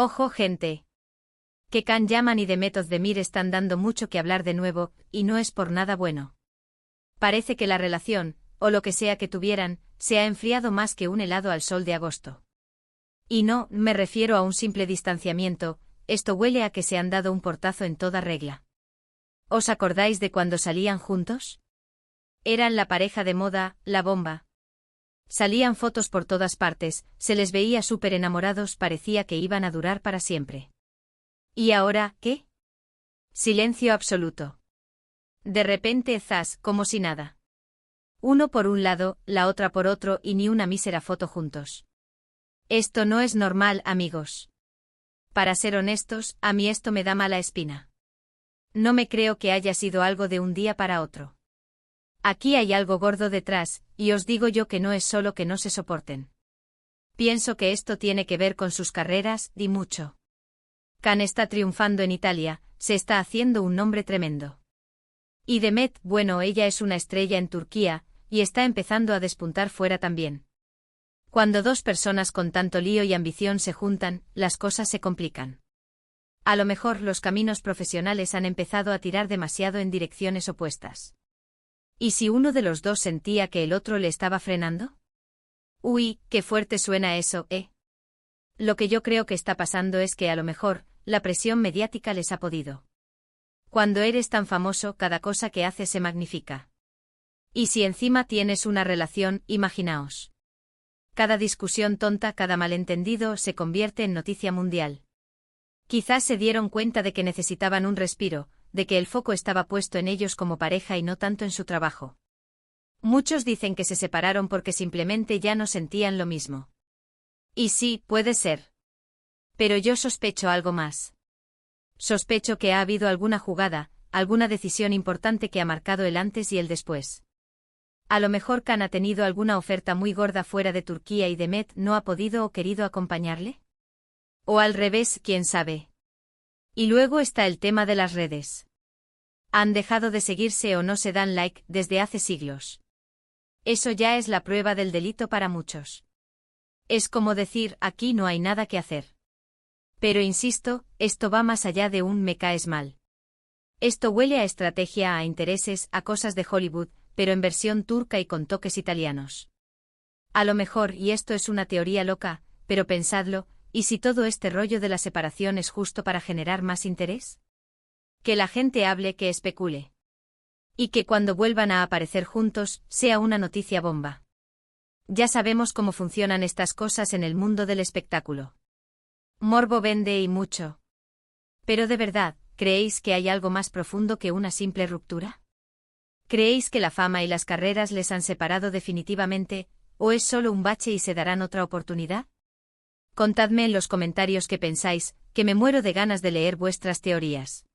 Ojo, gente. Que Can Yaman y Demet Özdemir están dando mucho que hablar de nuevo, y no es por nada bueno. Parece que la relación, o lo que sea que tuvieran, se ha enfriado más que un helado al sol de agosto. Y no, me refiero a un simple distanciamiento, esto huele a que se han dado un portazo en toda regla. ¿Os acordáis de cuando salían juntos? Eran la pareja de moda, la bomba. Salían fotos por todas partes, se les veía súper enamorados, parecía que iban a durar para siempre. ¿Y ahora, qué? Silencio absoluto. De repente, zas, como si nada. Uno por un lado, la otra por otro y ni una mísera foto juntos. Esto no es normal, amigos. Para ser honestos, a mí esto me da mala espina. No me creo que haya sido algo de un día para otro. Aquí hay algo gordo detrás, y os digo yo que no es solo que no se soporten. Pienso que esto tiene que ver con sus carreras, y mucho. Can está triunfando en Italia, se está haciendo un nombre tremendo. Y Demet, bueno, ella es una estrella en Turquía, y está empezando a despuntar fuera también. Cuando dos personas con tanto lío y ambición se juntan, las cosas se complican. A lo mejor los caminos profesionales han empezado a tirar demasiado en direcciones opuestas. ¿Y si uno de los dos sentía que el otro le estaba frenando? Uy, qué fuerte suena eso, ¿eh? Lo que yo creo que está pasando es que a lo mejor, la presión mediática les ha podido. Cuando eres tan famoso, cada cosa que haces se magnifica. Y si encima tienes una relación, imaginaos. Cada discusión tonta, cada malentendido, se convierte en noticia mundial. Quizás se dieron cuenta de que necesitaban un respiro, de que el foco estaba puesto en ellos como pareja y no tanto en su trabajo. Muchos dicen que se separaron porque simplemente ya no sentían lo mismo. Y sí, puede ser. Pero yo sospecho algo más. Sospecho que ha habido alguna jugada, alguna decisión importante que ha marcado el antes y el después. A lo mejor Can ha tenido alguna oferta muy gorda fuera de Turquía y Demet no ha podido o querido acompañarle. O al revés, quién sabe. Y luego está el tema de las redes. Han dejado de seguirse o no se dan like desde hace siglos. Eso ya es la prueba del delito para muchos. Es como decir, aquí no hay nada que hacer. Pero insisto, esto va más allá de un me caes mal. Esto huele a estrategia, a intereses, a cosas de Hollywood, pero en versión turca y con toques italianos. A lo mejor, y esto es una teoría loca, pero pensadlo, ¿y si todo este rollo de la separación es justo para generar más interés? Que la gente hable, que especule. Y que cuando vuelvan a aparecer juntos, sea una noticia bomba. Ya sabemos cómo funcionan estas cosas en el mundo del espectáculo. Morbo vende y mucho. Pero de verdad, ¿creéis que hay algo más profundo que una simple ruptura? ¿Creéis que la fama y las carreras les han separado definitivamente, o es solo un bache y se darán otra oportunidad? Contadme en los comentarios qué pensáis, que me muero de ganas de leer vuestras teorías.